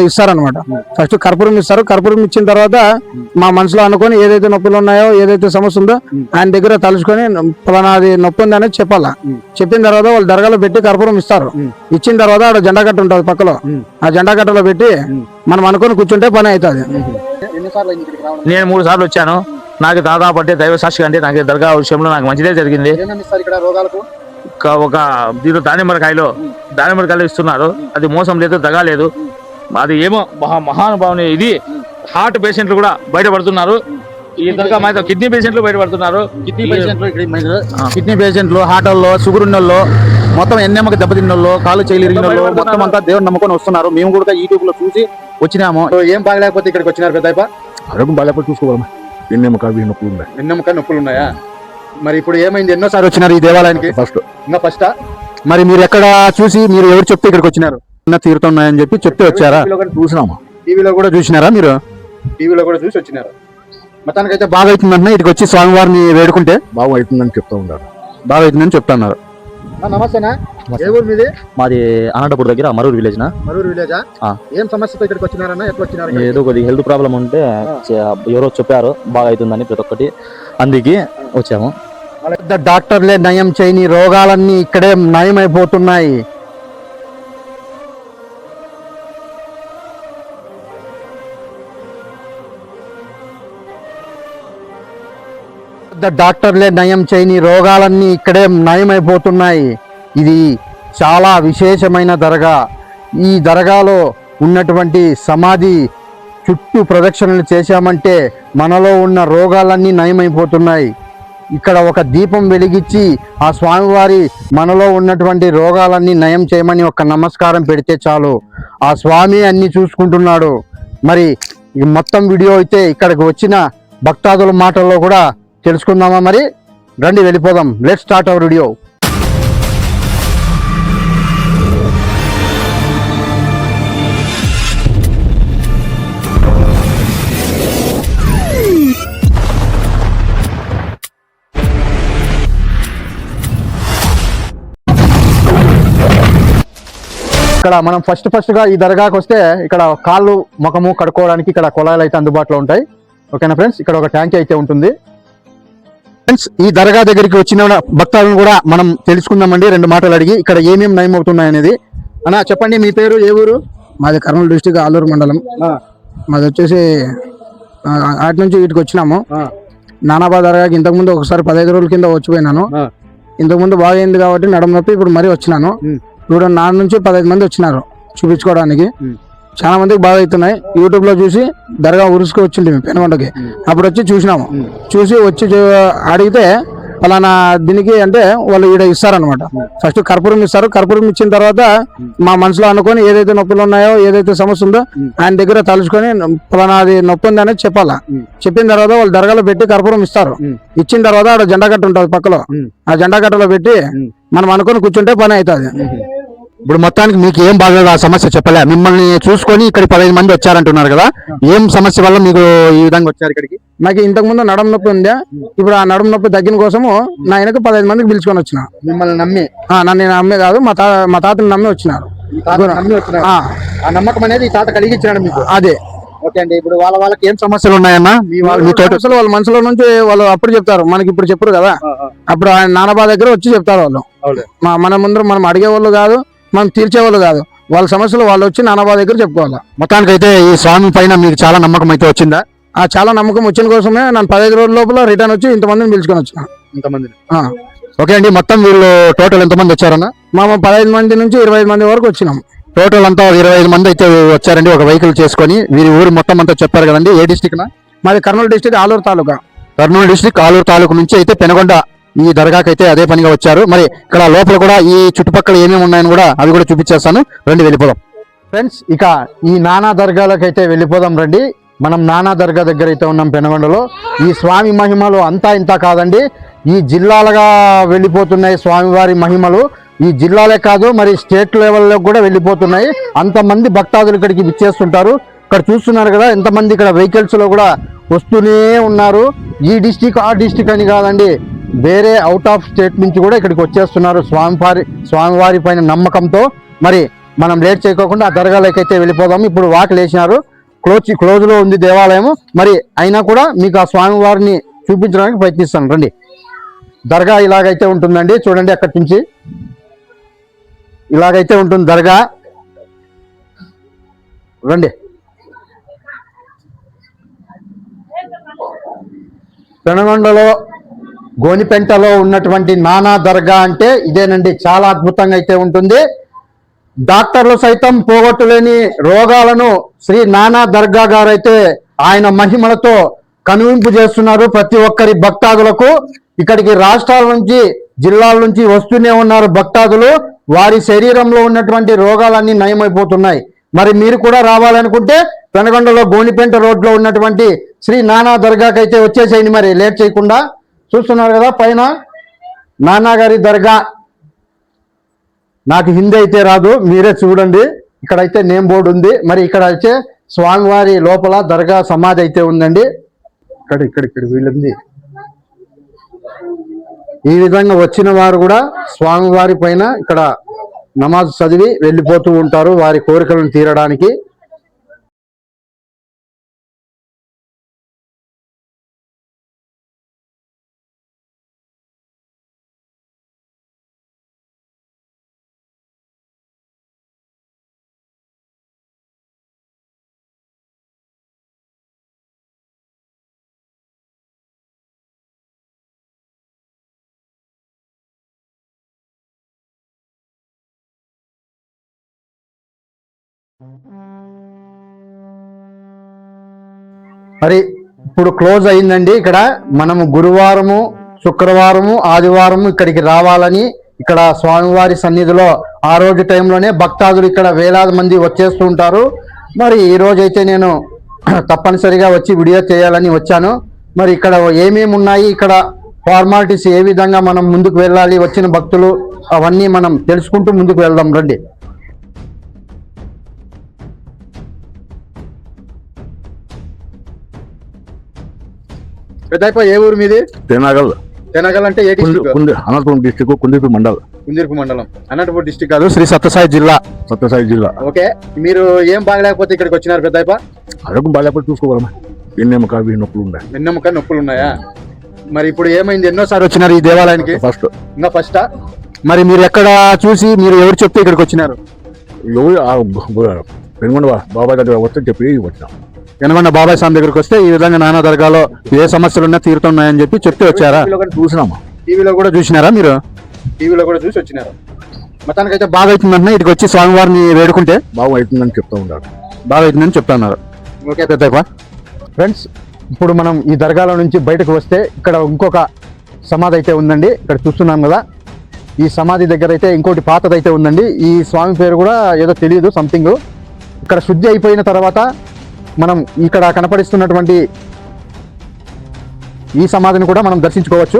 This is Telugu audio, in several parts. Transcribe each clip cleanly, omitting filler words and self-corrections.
ఇస్తారనమాట. ఫస్ట్ కర్పూరం ఇస్తారు. కర్పూరం ఇచ్చిన తర్వాత మా మనసులో అనుకొని ఏదైతే నొప్పులు ఉన్నాయో, ఏదైతే సమస్య ఉందో ఆయన దగ్గర తలుచుకొని పలానాది నొప్పి ఉంది అనేది చెప్పాలా. చెప్పిన తర్వాత వాళ్ళు దర్గాలో పెట్టి కర్పూరం ఇస్తారు. ఇచ్చిన తర్వాత ఆడ జెండా కట్ట ఉంటుంది పక్కలో, ఆ జెండా కట్టలో పెట్టి మనం అనుకొని కూర్చుంటే పని అవుతుంది. నేను 3 సార్లు వచ్చాను. నాకు దాదాపు అంటే దైవ సాక్షి అంటే నాకు దర్గా విషయంలో నాకు మంచిదే జరిగింది. ఒక దీంట్లో దానిమ్మకాయలు ఇస్తున్నారు. అది మోసం లేదు, దగా లేదు. అది ఏమో మహానుభావుని. ఇది హార్ట్ పేషెంట్లు కూడా బయటపడుతున్నారు. ఈ దర్గా మాత్రం కిడ్నీ పేషెంట్లు బయటపడుతున్నారు. కిడ్నీ పేషెంట్లు, హార్ట్ వాళ్ళు, షుగర్ ఉన్న వాళ్ళు, మొత్తం ఎన్నెమ్మకి దెబ్బతిన్న వాళ్ళు, కాళ్ళు చేయలు ఇరిగిన వాళ్ళు మొత్తం అంతా దేవుడు నమ్ముకొని వస్తున్నారు. మేము కూడా యూట్యూబ్ లో చూసి వచ్చినాము. ఏం బాగలేకపోతే ఇక్కడికి వచ్చినారు పెద్దయ్య? ఆరోగ్యం బాగాలేకపోతే చూసుకోవాలి. ఎన్నెమ్మకాయ నొప్పులు ఉన్నాయా? మరి ఇప్పుడు ఏమైంది? ఎన్నోసారి వచ్చినారు ఈ దేవాలయానికి? ఫస్ట్. మరి మీరు ఎక్కడ చూసి, మీరు ఎవరు చెప్తే ఇక్కడికి వచ్చినారు? తీరుతున్నాయని చెప్పి చెప్తే వచ్చారా? చూసినామా? టీవీలో కూడా చూసినారా? మీరు టీవీలో కూడా చూసి వచ్చినారు. మొత్తానికి అయితే బాగా అవుతుందంటే ఇక్కడికి వచ్చి స్వామివారిని వేడుకుంటే బాగా అవుతుందని చెప్తా ఉన్నారు. బాగా అవుతుందని చెప్తున్నారు. నమస్తేనా? ఏ ఊరు మీది? మాది అనంతపూర్ దగ్గర మరూరు విలేజ్ నా. మరూరు విలేజా? ఏం సమస్యతో ఇక్కడికి వచ్చినారన్నా? ఎట్లా వచ్చినారు? ఏదో కొద్దిగా హెల్త్ ప్రాబ్లం ఉంటే ఎవరో చెప్పారు బాగా అవుతుందని, ప్రతి ఒక్కటి అందుకే వచ్చాము. డాక్టర్లే నయం చేయని రోగాలన్నీ ఇక్కడే నయమైపోతున్నాయి. డాక్టర్లే నయం చేయని రోగాలన్నీ ఇక్కడే నయమైపోతున్నాయి. ఇది చాలా విశేషమైన దర్గా. ఈ దర్గాలో ఉన్నటువంటి సమాధి చుట్టూ ప్రదక్షిణలు చేశామంటే మనలో ఉన్న రోగాలన్నీ నయమైపోతున్నాయి. ఇక్కడ ఒక దీపం వెలిగించి ఆ స్వామివారి మనలో ఉన్నటువంటి రోగాలన్నీ నయం చేయమని ఒక నమస్కారం పెడితే చాలు, ఆ స్వామి అన్ని చూసుకుంటున్నాడు. మరి ఈ మొత్తం వీడియో అయితే ఇక్కడికి వచ్చిన భక్తాదుల మాటల్లో కూడా తెలుసుకుందామా? మరి రండి వెళ్ళిపోదాం. Let's start our video. ఇక్కడ మనం ఫస్ట్ గా ఈ దర్గాకి వస్తే ఇక్కడ కాళ్ళు ముఖము కడుక్కోవడానికి ఇక్కడ కుళాయిలు అయితే అందుబాటులో ఉంటాయి. ఓకేనా ఫ్రెండ్స్? ఇక్కడ ఒక ట్యాంక్ అయితే ఉంటుంది. ఫ్రెండ్స్, ఈ దర్గా దగ్గరికి వచ్చిన భక్తులను కూడా మనం తెలుసుకుందామండి. 2 మాటలు అడిగి ఇక్కడ ఏమేమి నయం అవుతున్నాయి అనేది. అన్నా చెప్పండి, మీ పేరు, ఏ ఊరు? మాది కర్నూలు డిస్టిక్ ఆలూరు మండలం. మాది వచ్చేసి అటు నుంచి వీటికి వచ్చినాము. నానాబాద్ దర్గాకి ఇంతకుముందు ఒకసారి 15 రోజుల కింద వచ్చిపోయినాను. ఇంతకుముందు బాగా అయింది కాబట్టి నడుము నొప్పి, ఇప్పుడు మరీ వచ్చినాను. ఇప్పుడు నా నుంచి 15 మంది వచ్చినారు చూపించుకోవడానికి. చాలా మందికి బాగా అవుతున్నాయి. యూట్యూబ్ లో చూసి దర్గా ఉరుసుకు వచ్చింది పెనుగొండకి. అప్పుడు వచ్చి చూసినాము. చూసి వచ్చి అడిగితే పలానా దీనికి అంటే వాళ్ళు ఈడ ఇస్తారనమాట. ఫస్ట్ కర్పూరం ఇస్తారు. కర్పూరం ఇచ్చిన తర్వాత మా మనసులో అనుకొని ఏదైతే నొప్పులు ఉన్నాయో, ఏదైతే సమస్య ఉందో ఆయన దగ్గర తలుచుకొని పలానాది నొప్పి ఉంది అనేది చెప్పాలా. చెప్పిన తర్వాత వాళ్ళు దర్గాలో పెట్టి కర్పూరం ఇస్తారు. ఇచ్చిన తర్వాత ఆడ జెండా కట్ట ఉంటుంది పక్కలో, ఆ జెండా కట్టలో పెట్టి మనం అనుకొని కూర్చుంటే పని అవుతుంది. ఇప్పుడు మొత్తానికి మీకు ఏం బాగా ఆ సమస్య చెప్పలే? మిమ్మల్ని చూసుకొని ఇక్కడ 15 మంది వచ్చారంటున్నారు కదా, ఏం సమస్య వల్ల మీకు ఈ విధంగా వచ్చారు ఇక్కడికి? నాకు ఇంతకు ముందు నడుము నొప్పి ఉంది. ఇప్పుడు ఆ నడుము నొప్పి తగ్గిన కోసము నా ఆయనకు 15 మందికి పిలుచుకొని వచ్చిన. మిమ్మల్ని నమ్మి? నన్ను నమ్మే కాదు, మా తాతని నమ్మి వచ్చినారు. ఆ నమ్మకం అనేది ఈ తాత కలిగించాడు మీకు? అదే. ఓకే అండి. ఇప్పుడు వాళ్ళకి ఏం సమస్యలు ఉన్నాయన్నా? అసలు వాళ్ళ మనసులో నుంచి వాళ్ళు అప్పుడు చెప్తారు, మనకి ఇప్పుడు చెప్పరు కదా. అప్పుడు ఆయన నానబా దగ్గర వచ్చి చెప్తారు వాళ్ళు. మన ముందర మనం అడిగేవాళ్ళు కాదు, మనం తీర్చేవాళ్ళు కాదు. వాళ్ళ సమస్యలు వాళ్ళు వచ్చి నానబా దగ్గర చెప్పుకోవాలి. మొత్తానికి అయితే ఈ స్వామి పైన మీకు చాలా నమ్మకం అయితే వచ్చిందా? చాలా నమ్మకం వచ్చిన కోసమే నన్ను 15 రోజుల లోపల రిటర్న్ వచ్చి ఇంతమందిని పిలుచుకొని వచ్చిన. ఇంతమందిని? ఓకే అండి. మొత్తం వీళ్ళు టోటల్ ఎంతమంది వచ్చారన్నా? 15 మంది నుంచి 25 మంది వరకు వచ్చినాం. టోటల్ అంతా 25 మంది అయితే వచ్చారండి ఒక వెహికల్ చేసుకొని. వీరి ఊరు మొత్తం అంతా చెప్పారు కదండి. ఏ డిస్టిక్ నా? మాది కర్నూలు డిస్టిక్ ఆలూరు తాలూకా. కర్నూలు డిస్టిక్ ఆలూరు తాలూకు నుంచి అయితే పెనుగొండ ఈ దర్గాకి అయితే అదే పనిగా వచ్చారు. మరి ఇక్కడ లోపల కూడా ఈ చుట్టుపక్కల ఏమేమి ఉన్నాయని కూడా అవి కూడా చూపించేస్తాను. రండి వెళ్ళిపోదాం. ఫ్రెండ్స్, ఇక ఈ నానా దర్గాలకు అయితే వెళ్ళిపోదాం రండి. మనం నానా దర్గా దగ్గర అయితే ఉన్నాం పెనుగొండలో. ఈ స్వామి మహిమలు అంతా ఇంత కాదండి, ఈ జిల్లాలుగా వెళ్ళిపోతున్నాయి స్వామివారి మహిమలు. ఈ జిల్లాలే కాదు, మరి స్టేట్ లెవెల్లో కూడా వెళ్ళిపోతున్నాయి. అంతమంది భక్తాదులు ఇక్కడికి విచ్చేస్తుంటారు. ఇక్కడ చూస్తున్నారు కదా ఎంతమంది ఇక్కడ వెహికల్స్ లో కూడా వస్తూనే ఉన్నారు. ఈ డిస్టిక్ ఆ డిస్టిక్ అని కాదండి, వేరే అవుట్ ఆఫ్ స్టేట్ నుంచి కూడా ఇక్కడికి వచ్చేస్తున్నారు స్వామివారి పైన నమ్మకంతో. మరి మనం లేట్ చేయకోకుండా ఆ దర్గాలోకి అయితే వెళ్ళిపోదాం. ఇప్పుడు వాకిలు వేసినారు, క్లోజ్ లో ఉంది దేవాలయం. మరి అయినా కూడా మీకు ఆ స్వామివారిని చూపించడానికి ప్రయత్నిస్తాను. రండి. దర్గా ఇలాగైతే ఉంటుందండి, చూడండి. అక్కడి నుంచి ఇలాగైతే ఉంటుంది దర్గా. రండి. పెనగొండలో గోనిపెంటలో ఉన్నటువంటి నానా దర్గా అంటే ఇదేనండి. చాలా అద్భుతంగా అయితే ఉంటుంది. డాక్టర్లు సైతం పోగొట్టలేని రోగాలను శ్రీ నానా దర్గా గారు అయితే ఆయన మహిమలతో కనువింపు చేస్తున్నారు ప్రతి ఒక్కరి భక్తాదులకు. ఇక్కడికి రాష్ట్రాల నుంచి, జిల్లాల నుంచి వస్తూనే ఉన్నారు భక్తాదులు. వారి శరీరంలో ఉన్నటువంటి రోగాలన్నీ నయమైపోతున్నాయి. మరి మీరు కూడా రావాలనుకుంటే పెనగొండలో గోనిపెంట రోడ్లో ఉన్నటువంటి శ్రీ నానా దర్గాకి అయితే వచ్చేసేయండి. మరి లేట్ చేయకుండా. చూస్తున్నారు కదా పైన నానా గారి దర్గా. నాకు హిందీ అయితే రాదు, మీరే చూడండి. ఇక్కడైతే నేమ్ బోర్డు ఉంది. మరి ఇక్కడ అయితే స్వామివారి లోపల దర్గా సమాధి అయితే ఉందండి. ఇక్కడ వీళ్ళుంది. ఈ విధంగా వచ్చిన వారు కూడా స్వామివారి పైన ఇక్కడ నమాజ్ చదివి వెళ్ళిపోతూ ఉంటారు వారి కోరికలను తీరడానికి. మరి ఇప్పుడు క్లోజ్ అయిందండి. ఇక్కడ మనము గురువారము, శుక్రవారము, ఆదివారము ఇక్కడికి రావాలని ఇక్కడ స్వామివారి సన్నిధిలో ఆ రోజు టైంలోనే భక్తాదులు ఇక్కడ వేలాది మంది వచ్చేస్తూ ఉంటారు. మరి ఈ రోజైతే నేను తప్పనిసరిగా వచ్చి వీడియో చేయాలని వచ్చాను. మరి ఇక్కడ ఏమేమి ఉన్నాయి, ఇక్కడ ఫార్మాలిటీస్ ఏ విధంగా మనం ముందుకు వెళ్ళాలి, వచ్చిన భక్తులు అవన్నీ మనం తెలుసుకుంటూ ముందుకు వెళ్దాం. రండి. పెద్దప్ప ఏ ఊరు మీది? తెనాగల్. తెనాగల్ అంటే ఏ డిస్ట్రిక్ట్? అనంతపురం డిస్టిక్, కుందిర్పు మండలం. కుందిర్పు మండలం, అనంతపురం డిస్ట్రిక్ట్ కాదు, శ్రీ సత్యసాయి జిల్లా. ఓకే, మీరు ఏం బాగలేకపోతే ఇక్కడికి వచ్చినారు పెద్దప్ప? అరకు బాగాలేకపోతే చూసుకోవాలమ్మా. వెన్నెముక నొప్పులు ఉన్నాయి. వెన్నెముక నొప్పులు ఉన్నాయా? మరి ఇప్పుడు ఏమైంది? ఎన్నోసారి వచ్చినారు ఈ దేవాలయానికి? ఫస్ట్. ఇంకా ఫస్టా? మరి మీరు ఎక్కడ చూసి, మీరు ఎవరు చెప్తే ఇక్కడికి వచ్చినారు? పెనుగొండ బాబాయ్ దగ్గర వస్తే చెప్పి వచ్చినాం. పెనుగొండ బాబాయ్ స్వామి దగ్గరికి వస్తే ఈ విధంగా నానా దర్గాలో ఏ సమస్యలు ఉన్నా తీరుతున్నాయని చెప్పి చెప్తే వచ్చారా? చూసినామా? టీవీలో కూడా చూసినారా మీరు? టీవీలో కూడా చూసి వచ్చినారు. మొత్తానికి అయితే బాగా అవుతుందంటే ఇక్కడికి వచ్చి స్వామివారిని వేడుకుంటే బాగా అవుతుందని చెప్తా ఉంటారు. బాగా అవుతుందని చెప్తున్నారు. ఓకే పెద్దప్ప. ఫ్రెండ్స్, ఇప్పుడు మనం ఈ దర్గాలో నుంచి బయటకు వస్తే ఇక్కడ ఇంకొక సమాధి అయితే ఉందండి. ఇక్కడ చూస్తున్నాం కదా, ఈ సమాధి దగ్గర అయితే ఇంకోటి పాతదైతే ఉందండి. ఈ స్వామి పేరు కూడా ఏదో తెలియదు, సంథింగ్. ఇక్కడ శుద్ధి అయిపోయిన తర్వాత మనం ఇక్కడ కనపడిస్తున్నటువంటి ఈ సమాధిని కూడా మనం దర్శించుకోవచ్చు.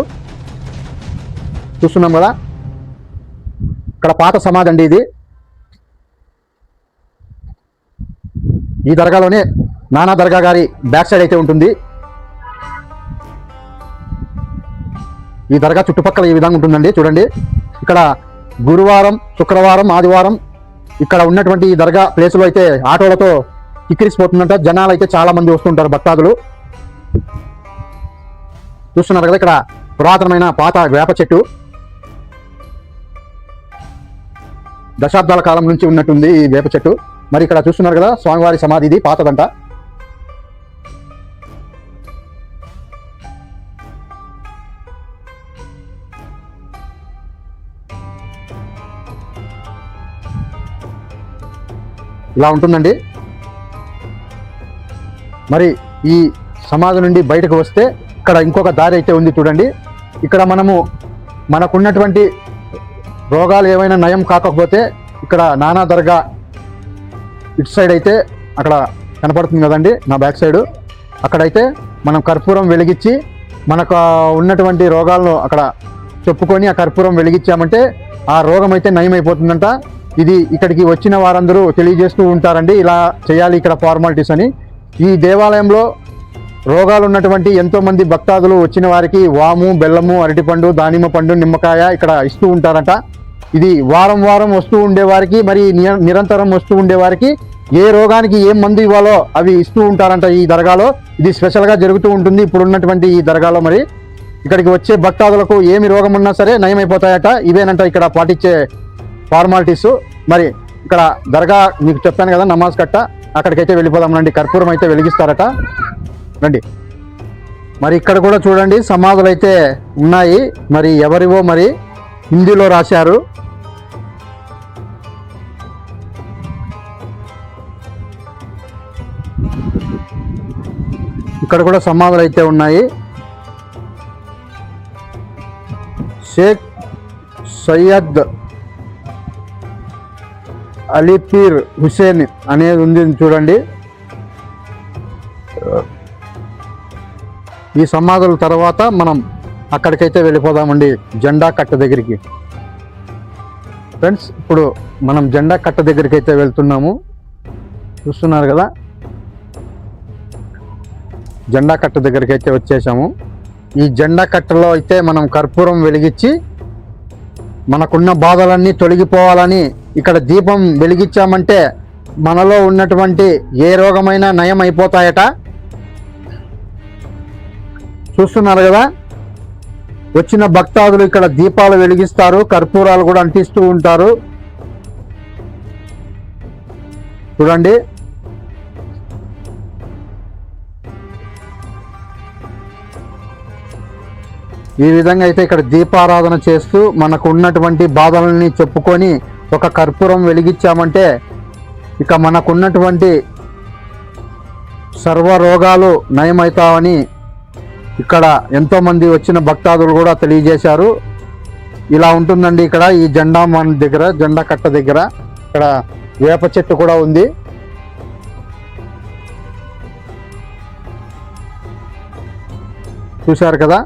చూస్తున్నాం కదా, ఇక్కడ పాత సమాధి అండి ఇది. ఈ దర్గాలోనే నానా దర్గా గారి బ్యాక్ సైడ్ అయితే ఉంటుంది. ఈ దర్గా చుట్టుపక్కల ఈ విధంగా ఉంటుందండి. చూడండి, ఇక్కడ గురువారం, శుక్రవారం, ఆదివారం ఇక్కడ ఉన్నటువంటి ఈ దర్గా ప్లేసులో అయితే ఆటోలతో కిక్కిరిసిపోతుందంట. జనాలు అయితే చాలా మంది వస్తుంటారు, భక్తాదులు. చూస్తున్నారు కదా, ఇక్కడ పురాతనమైన పాత వేప చెట్టు, దశాబ్దాల కాలం నుంచి ఉన్నట్టుంది ఈ వేప చెట్టు. మరి ఇక్కడ చూస్తున్నారు కదా, స్వామివారి సమాధి ఇది పాతదంట. ఇలా ఉంటుందండి. మరి ఈ సమాధి నుండి బయటకు వస్తే ఇక్కడ ఇంకొక దారి అయితే ఉంది చూడండి. ఇక్కడ మనకున్నటువంటి రోగాలు ఏమైనా నయం కాకపోతే ఇక్కడ నానా దర్గా ఇటు సైడ్ అయితే అక్కడ కనపడుతుంది కదండి, నా బ్యాక్ సైడ్. అక్కడైతే మనం కర్పూరం వెలిగించి మనకు ఉన్నటువంటి రోగాలను అక్కడ చెప్పుకొని ఆ కర్పూరం వెలిగించామంటే ఆ రోగం అయితే నయమైపోతుందంట. ఇది ఇక్కడికి వచ్చిన వారందరూ తెలియజేస్తూ ఉంటారండి, ఇలా చేయాలి ఇక్కడ ఫార్మాలిటీస్ అని. ఈ దేవాలయంలో రోగాలు ఉన్నటువంటి ఎంతోమంది భక్తాదులు వచ్చిన వారికి వాము, బెల్లము, అరటిపండు, దానిమ్మ పండు, నిమ్మకాయ ఇక్కడ ఇస్తూ ఉంటారట. ఇది వారం వారం వస్తూ ఉండేవారికి మరి నిరంతరం వస్తూ ఉండేవారికి ఏ రోగానికి ఏం మందు ఇవ్వాలో అవి ఇస్తూ ఉంటారంట ఈ దర్గాలో. ఇది స్పెషల్గా జరుగుతూ ఉంటుంది ఇప్పుడు ఉన్నటువంటి ఈ దర్గాలో. మరి ఇక్కడికి వచ్చే భక్తాదులకు ఏమి రోగం ఉన్నా సరే నయమైపోతాయట. ఇవేనంట ఇక్కడ పాటించే ఫార్మాలిటీస్. మరి ఇక్కడ దర్గా మీకు చెప్పాను కదా నమాజ్ కట్ట, అక్కడికైతే వెళ్ళిపోదాం రండి. కర్పూరం అయితే వెలిగిస్తారట, రండి. మరి ఇక్కడ కూడా చూడండి సమాధులు అయితే ఉన్నాయి. మరి ఎవరివో మరి హిందీలో రాశారు. ఇక్కడ కూడా సమాధులు అయితే ఉన్నాయి. షేక్ సయ్యద్ అలీపీర్ హుసేన్ అనేది ఉంది చూడండి. ఈ సమాధుల తర్వాత మనం అక్కడికైతే వెళ్ళిపోదామండి, జెండా కట్ట దగ్గరికి. ఫ్రెండ్స్ ఇప్పుడు మనం జెండా కట్ట దగ్గరికి అయితే వెళ్తున్నాము, చూస్తున్నారు కదా. జెండా కట్ట దగ్గరికి అయితే వచ్చేసాము. ఈ జెండా కట్టలో అయితే మనం కర్పూరం వెలిగించి మనకున్న బాధలన్నీ తొలగిపోవాలని ఇక్కడ దీపం వెలిగించామంటే మనలో ఉన్నటువంటి ఏ రోగమైనా నయం అయిపోతాయట. చూస్తున్నారు కదా, వచ్చిన భక్తాదులు ఇక్కడ దీపాలు వెలిగిస్తారు, కర్పూరాలు కూడా అంటిస్తూ ఉంటారు. చూడండి, ఈ విధంగా అయితే ఇక్కడ దీపారాధన చేస్తూ మనకు ఉన్నటువంటి బాధలని చెప్పుకొని ఒక కర్పూరం వెలిగించామంటే ఇక మనకున్నటువంటి సర్వ రోగాలు నయమవుతామని ఇక్కడ ఎంతోమంది వచ్చిన భక్తాదులు కూడా తెలియజేశారు. ఇలా ఉంటుందండి ఇక్కడ ఈ జెండా మన దగ్గర, జెండా కట్ట దగ్గర. ఇక్కడ వేప చెట్టు కూడా ఉంది. చూశారు కదా.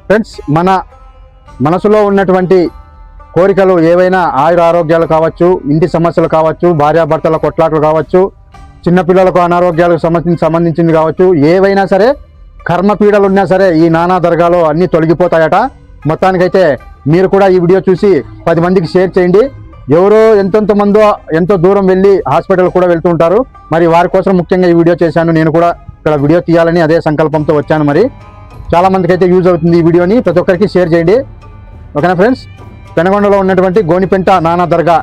ఫ్రెండ్స్, మన మనసులో ఉన్నటువంటి కోరికలు ఏవైనా, ఆయుర ఆరోగ్యాలు కావచ్చు, ఇంటి సమస్యలు కావచ్చు, భార్యాభర్తల కొట్లాటలు కావచ్చు, చిన్నపిల్లలకు అనారోగ్యాలకు సంబంధించింది కావచ్చు, ఏవైనా సరే కర్మపీడలు ఉన్నా సరే ఈ నానా దర్గాలో అన్నీ తొలగిపోతాయట. మొత్తానికైతే మీరు కూడా ఈ వీడియో చూసి 10 మందికి షేర్ చేయండి. ఎవరో ఎంతెంతమందో ఎంతో దూరం వెళ్ళి హాస్పిటల్ కూడా వెళ్తూ ఉంటారు. మరి వారి కోసం ముఖ్యంగా ఈ వీడియో చేశాను. నేను కూడా ఇక్కడ వీడియో తీయాలని అదే సంకల్పంతో వచ్చాను. మరి చాలా మందికి అయితే యూజ్ అవుతుంది ఈ వీడియోని, ప్రతి ఒక్కరికి షేర్ చేయండి. ఓకేనా ఫ్రెండ్స్. పెనగొండలో ఉన్నటువంటి గోనిపెంట నానా దర్గా.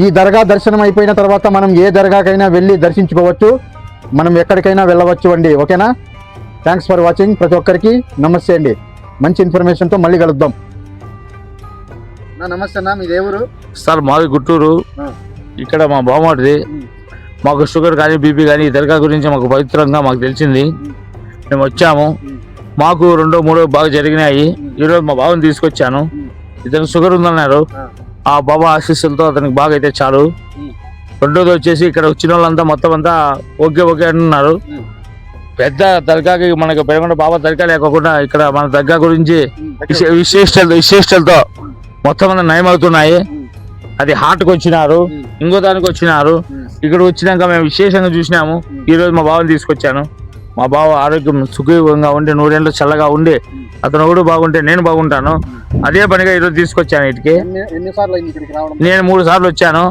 ఈ దర్గా దర్శనం అయిపోయిన తర్వాత మనం ఏ దర్గాకైనా వెళ్ళి దర్శించుకోవచ్చు, మనం ఎక్కడికైనా వెళ్ళవచ్చు అండి. ఓకేనా. Thanks for watching. ప్రతి ఒక్కరికి నమస్తే అండి. మంచి ఇన్ఫర్మేషన్తో మళ్ళీ కలుద్దాం. నమస్తే అన్న, మీ దేవురు? సార్ మాది గుంటూరు. ఇక్కడ మా బావమరిది. మాకు షుగర్ కానీ బీపీ కానీ ఈ దర్గా గురించి మాకు పవిత్రంగా మాకు తెలిసింది. మేము వచ్చాము. మాకు 2-3 బాగా జరిగినాయి. ఈరోజు మా బావని తీసుకొచ్చాను. ఇతనికి షుగర్ ఉందన్నారు. ఆ బాబా ఆశీస్సులతో అతనికి బాగా అయితే చాలు. రెండోది వచ్చేసి ఇక్కడ వచ్చిన వాళ్ళంతా మొత్తం అంతా ఓకే అంటున్నారు. పెద్ద దర్గాకి మనకు పెరగకుండా బాబా దర్గా లేకుండా ఇక్కడ మన దర్గా గురించి విశేషాలతో మొత్తం అంతా నయమవుతున్నాయి. అది హార్ట్కి వచ్చినారు, ఇంకో దానికి వచ్చినారు. ఇక్కడ వచ్చినాక మేము విశేషంగా చూసినాము. ఈరోజు మా బావని తీసుకొచ్చాను. మా బావ ఆరోగ్యం సుఖంగా ఉండి 100 ఏళ్ళు చల్లగా ఉండి అతను కూడా బాగుంటే నేను బాగుంటాను. అదే పనిగా ఈరోజు తీసుకొచ్చాను. ఇటుకి నేను 3 సార్లు వచ్చాను.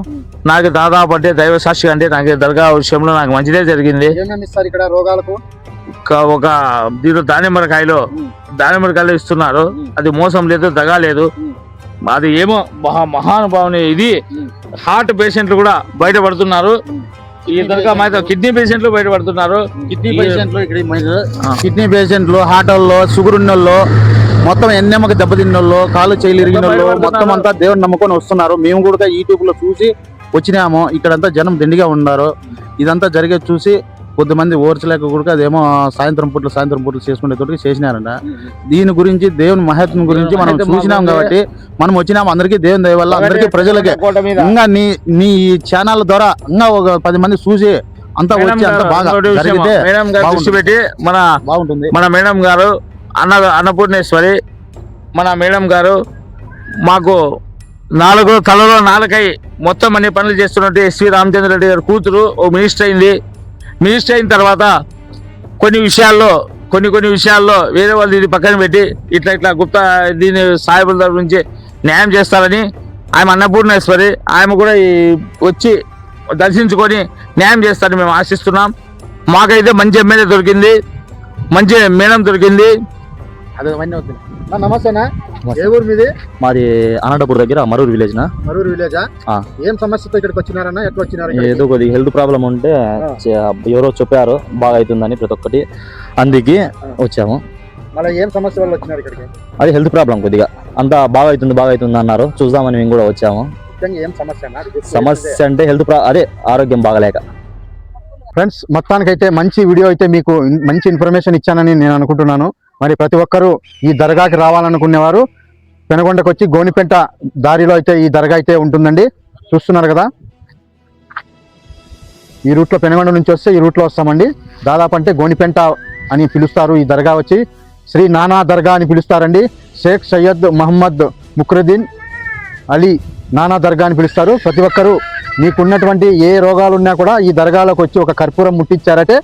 నాకు దాదాపు అంటే దైవ సాక్షి అంటే నాకు దర్గా విషయంలో నాకు మంచిదే జరిగింది. ఒక దీంట్లో దానిమ్మరకాయలు ఇస్తున్నారు. అది మోసం లేదు, దగా లేదు. అది ఏమో మహానుభావుని. ఇది హార్ట్ పేషెంట్లు కూడా బయటపడుతున్నారు. ఈ దర్గా మాత్రం కిడ్నీ పేషెంట్లు బయటపడుతున్నారు. కిడ్నీ పేషెంట్లు, హార్ట్ వాళ్ళు, షుగర్ ఉన్న వాళ్ళు, మొత్తం ఎన్నెమ్మకి దెబ్బతిన్న వాళ్ళు, కాళ్ళు చేయలు ఇరిగిన వాళ్ళు మొత్తం అంతా దేవుని నమ్ముకొని వస్తున్నారు. మేము కూడా యూట్యూబ్ లో చూసి వచ్చినాము. ఇక్కడంతా జనం దిండిగా ఉన్నారు. ఇదంతా జరిగేది చూసి కొద్దిమంది ఓర్చలేక కూడా అదేమో సాయంత్రం పూటలు చేసుకునే తోటికి చేసినారంట. దీని గురించి దేవుని మహత్వం గురించి మనం చూసినాం కాబట్టి మనం వచ్చినాము. అందరికీ దేవుని దయ వల్ల అందరికీ ప్రజలకే ఇంకా నీ ఛానల్ ద్వారా ఇంకా ఒక 10 మంది చూసి అంతా వచ్చి అంతా బాగా జరిగితే పెట్టి బాగుంటుంది. మన మేడం గారు అన్నపూర్ణేశ్వరి మన మేడం గారు మాకు తలలో నాలుకై మొత్తం అన్ని పనులు చేస్తున్నట్టు ఎస్వి రామచంద్రరెడ్డి గారి కూతురు ఓ మినిస్టర్ అయింది. మినిస్టర్ అయిన తర్వాత కొన్ని విషయాల్లో వేరే వాళ్ళు ఇది పక్కన పెట్టి ఇట్లా గుప్తా దీని సాయిబుల తరపు నుంచి న్యాయం చేస్తారని ఆమె అన్నపూర్ణేశ్వరి ఆమె కూడా వచ్చి దర్శించుకొని న్యాయం చేస్తారని మేము ఆశిస్తున్నాం. మాకైతే మంచి ఎమ్మెల్యే దొరికింది, మంచి మేడం దొరికింది. నమస్తేనా, ఏ ఊరు మీది? మాది అనంతపూర్ దగ్గర మరూరు విలేజ్ నా. మరూరు విలేజా? ఏం సమస్యతో ఇక్కడికి వచ్చినారన్నా, ఎట్లా వచ్చినారు? ఏదో కొద్దిగా హెల్త్ ప్రాబ్లం ఉంటే ఎవరో చెప్పారు బాగా అవుతుందని ప్రతి ఒక్కటి, అందుకే వచ్చాము. మళ్ళీ ఏం సమస్య వల్ల వచ్చినారు ఇక్కడికి? అది హెల్త్ ప్రాబ్లం కొద్దిగా అంతా బాగా అవుతుంది అన్నారు, చూద్దామని మేము కూడా వచ్చాము. ఏం సమస్య? సమస్య అంటే అదే ఆరోగ్యం బాగలేక. ఫ్రెండ్స్, మొత్తానికైతే మంచి వీడియో అయితే మీకు మంచి ఇన్ఫర్మేషన్ ఇచ్చానని నేను అనుకుంటున్నాను. మరి ప్రతి ఒక్కరూ ఈ దర్గాకి రావాలనుకునేవారు పెనుగొండకు వచ్చి గోనిపెంట దారిలో అయితే ఈ దర్గా అయితే ఉంటుందండి. చూస్తున్నారు కదా, ఈ రూట్లో పెనుగొండ నుంచి వస్తే ఈ రూట్లో వస్తామండి. దాదాపు అంటే గోనిపెంట అని పిలుస్తారు. ఈ దర్గా వచ్చి శ్రీ నానా దర్గా అని పిలుస్తారండి. షేక్ సయ్యద్ మహమ్మద్ ముక్రుద్దీన్ అలీ నానా దర్గా అని పిలుస్తారు. ప్రతి ఒక్కరూ మీకున్నటువంటి ఏ రోగాలు ఉన్నా కూడా ఈ దర్గాలోకి వచ్చి ఒక కర్పూరం ముట్టించారంటే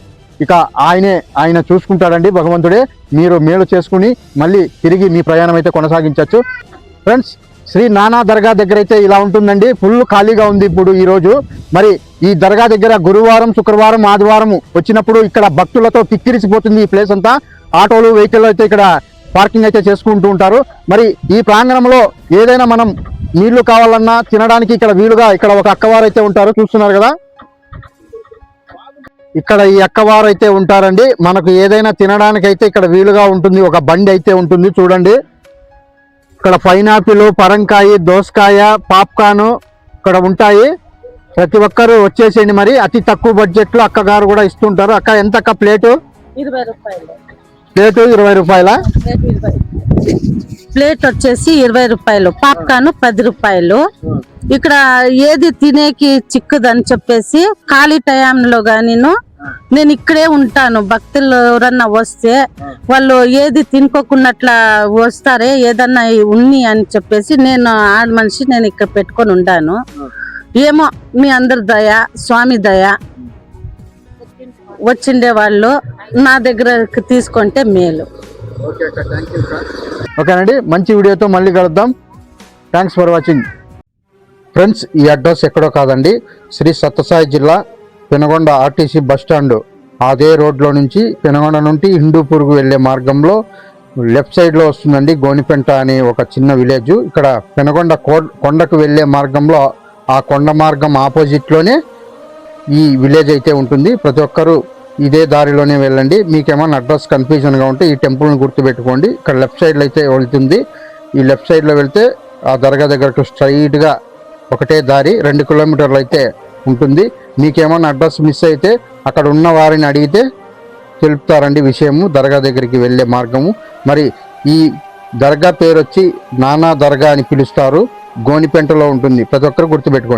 ఇక ఆయన చూసుకుంటాడండి, భగవంతుడే. మీరు మేలు చేసుకుని మళ్ళీ తిరిగి మీ ప్రయాణం అయితే కొనసాగించవచ్చు. ఫ్రెండ్స్, శ్రీ నానా దర్గా దగ్గర అయితే ఇలా ఉంటుందండి. ఫుల్ ఖాళీగా ఉంది ఇప్పుడు ఈ రోజు. మరి ఈ దర్గా దగ్గర గురువారం, శుక్రవారం, ఆదివారం వచ్చినప్పుడు ఇక్కడ భక్తులతో కిక్కిరిసిపోతుంది ఈ ప్లేస్ అంతా. ఆటోలు, వెహికల్ అయితే ఇక్కడ పార్కింగ్ అయితే చేసుకుంటూ ఉంటారు. మరి ఈ ప్రాంగణంలో ఏదైనా మనం నీళ్లు కావాలన్నా తినడానికి ఇక్కడ వీలుగా ఇక్కడ ఒక అక్కవారు అయితే ఉంటారు. చూస్తున్నారు కదా, ఇక్కడ ఈ అక్కవారు అయితే ఉంటారండి. మనకు ఏదైనా తినడానికి అయితే ఇక్కడ వీలుగా ఉంటుంది. ఒక బండి అయితే ఉంటుంది చూడండి. ఇక్కడ పైనాపిల్, పరంకాయ, దోసకాయ, పాప్కార్న్ ఇక్కడ ఉంటాయి. ప్రతి ఒక్కరు వచ్చేసేయండి. మరి అతి తక్కువ బడ్జెట్ లో అక్కగారు కూడా ఇస్తుంటారు. అక్క, ఎంత అక్క ప్లేటు? 20 రూపాయలు. ప్లేటు 20 రూపాయల? ప్లేట్ వచ్చేసి 20 రూపాయలు. పాప్కార్న్ 10 రూపాయలు. ఇక్కడ ఏది తినేకి చిక్కుదని చెప్పేసి ఖాళీ టైంలో గానీ నేను ఇక్కడే ఉంటాను. భక్తులు ఎవరన్నా వస్తే వాళ్ళు ఏది తినుకోకున్నట్లా వస్తారే, ఏదన్నా ఉన్ని అని చెప్పేసి నేను ఆడ మనిషి నేను ఇక్కడ పెట్టుకొని ఉంటాను. ఏమో మీ అందరి దయ, స్వామి దయ, వచ్చిండే వాళ్ళు నా దగ్గర తీసుకుంటే మేలు. ఓకేనండి, మంచి వీడియోతో మళ్ళీ కలుద్దాం. Thanks for watching. ఫ్రెండ్స్, ఈ అడ్రస్ ఎక్కడో కాదండి, శ్రీ సత్యసాయి జిల్లా పెనుగొండ ఆర్టీసీ బస్ స్టాండ్ అదే రోడ్లో నుంచి పెనుగొండ నుండి హిందూపూర్కు వెళ్ళే మార్గంలో లెఫ్ట్ సైడ్లో వస్తుందండి గోనిపెంట అనే ఒక చిన్న విలేజ్. ఇక్కడ పెనుగొండ కొండకు వెళ్ళే మార్గంలో ఆ కొండ మార్గం ఆపోజిట్లోనే ఈ విలేజ్ అయితే ఉంటుంది. ప్రతి ఒక్కరూ ఇదే దారిలోనే వెళ్ళండి. మీకేమైనా అడ్రస్ కన్ఫ్యూజన్గా ఉంటే ఈ టెంపుల్ని గుర్తుపెట్టుకోండి. ఇక్కడ లెఫ్ట్ సైడ్లో అయితే వెళ్తుంది. ఈ లెఫ్ట్ సైడ్లో వెళ్తే ఆ దర్గా దగ్గరకు స్ట్రైట్గా ఒకటే దారి 2 కిలోమీటర్లు అయితే ఉంటుంది. మీకేమైనా అడ్రస్ మిస్ అయితే అక్కడ ఉన్న వారిని అడిగితే తెలుపుతారండి విషయము, దర్గా దగ్గరికి వెళ్ళే మార్గము. మరి ఈ దర్గా పేరు వచ్చి నానా దర్గా అని పిలుస్తారు. గోనిపెంటలో ఉంటుంది. ప్రతి ఒక్కరు గుర్తుపెట్టుకోండి.